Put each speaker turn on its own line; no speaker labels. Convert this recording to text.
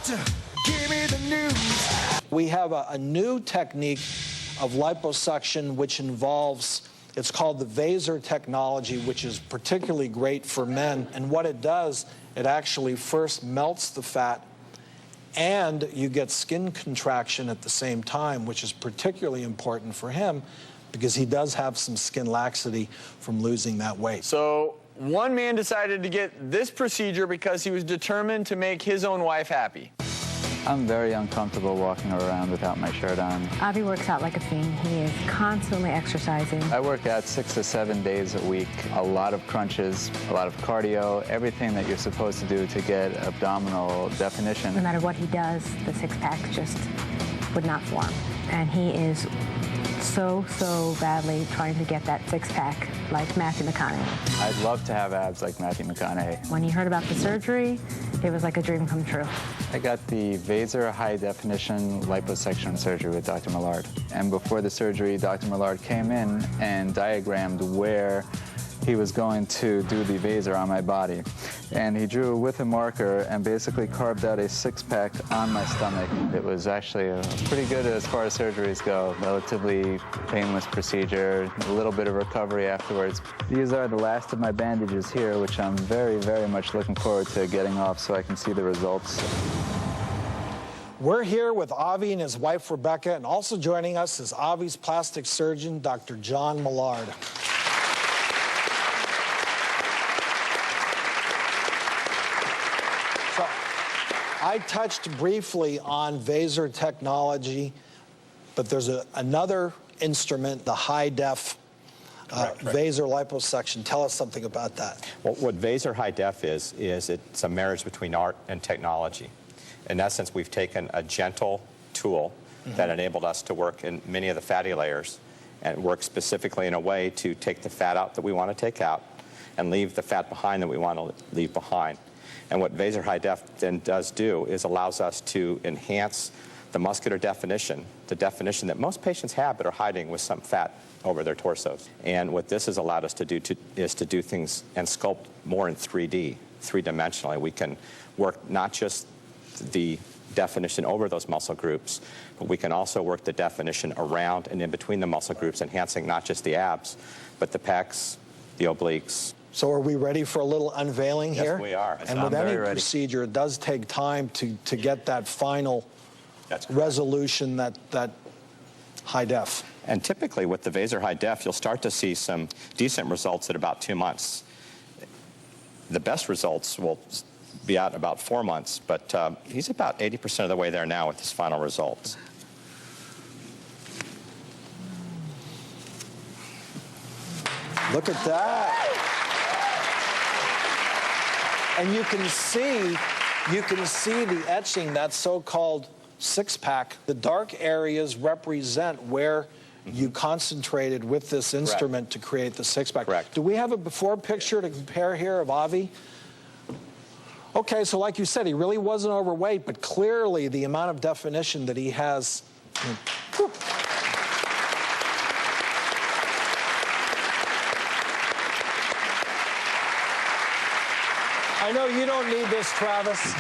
doctor, give me the news.
We have a new technique of liposuction which involves, it's called the Vaser technology, which is particularly great for men. And what it does, it actually first melts the fat and you get skin contraction at the same time, which is particularly important for him because he does have some skin laxity from losing that weight.
So one man decided to get this procedure because he was determined to make his own wife happy.
I'm very uncomfortable walking around without my shirt on.
Avi works out like a fiend. He is constantly exercising.
I work out 6 to 7 days a week. A lot of crunches, a lot of cardio, everything that you're supposed to do to get abdominal definition.
No matter what he does, the six-pack just would not form. And he is so badly trying to get that six-pack like Matthew McConaughey.
I'd love to have abs like Matthew McConaughey.
When he heard about the surgery, it was like a dream come true.
I got the Vaser high-definition liposuction surgery with Dr. Millard. And before the surgery, Dr. Millard came in and diagrammed where he was going to do the Vaser on my body. And he drew with a marker and basically carved out a six-pack on my stomach. It was actually pretty good as far as surgeries go. Relatively painless procedure, a little bit of recovery afterwards. These are the last of my bandages here, which I'm very, very much looking forward to getting off so I can see the results.
We're here with Avi and his wife, Rebecca, and also joining us is Avi's plastic surgeon, Dr. John Millard. So, I touched briefly on Vaser technology, but there's another instrument, the high-def Vaser liposuction. Tell us something about that.
Well, what Vaser high def is it's a marriage between art and technology. In essence, we've taken a gentle tool that enabled us to work in many of the fatty layers and work specifically in a way to take the fat out that we want to take out and leave the fat behind that we want to leave behind. And what Vaser high def then does do is allows us to enhance the muscular definition, the definition that most patients have but are hiding with some fat over their torsos. And what this has allowed us to do is to do things and sculpt more in 3D, three-dimensionally. We can work not just the definition over those muscle groups, but we can also work the definition around and in between the muscle groups, enhancing not just the abs, but the pecs, the obliques.
So are we ready for a little unveiling here?
Yes, we are.
And with any procedure, it does take time to get that final resolution, that high def.
And typically with the Vaser high def, you'll start to see some decent results at about 2 months. The best results will be out about 4 months, but he's about 80% of the way there now with his final results.
Look at that. And you can see the etching, that so-called six-pack. The dark areas represent where you concentrated with this instrument to create the six-pack.
Correct.
Do we have a before picture to compare here of Avi? Okay, so like you said, he really wasn't overweight, but clearly the amount of definition that he has. I know you don't need this, Travis.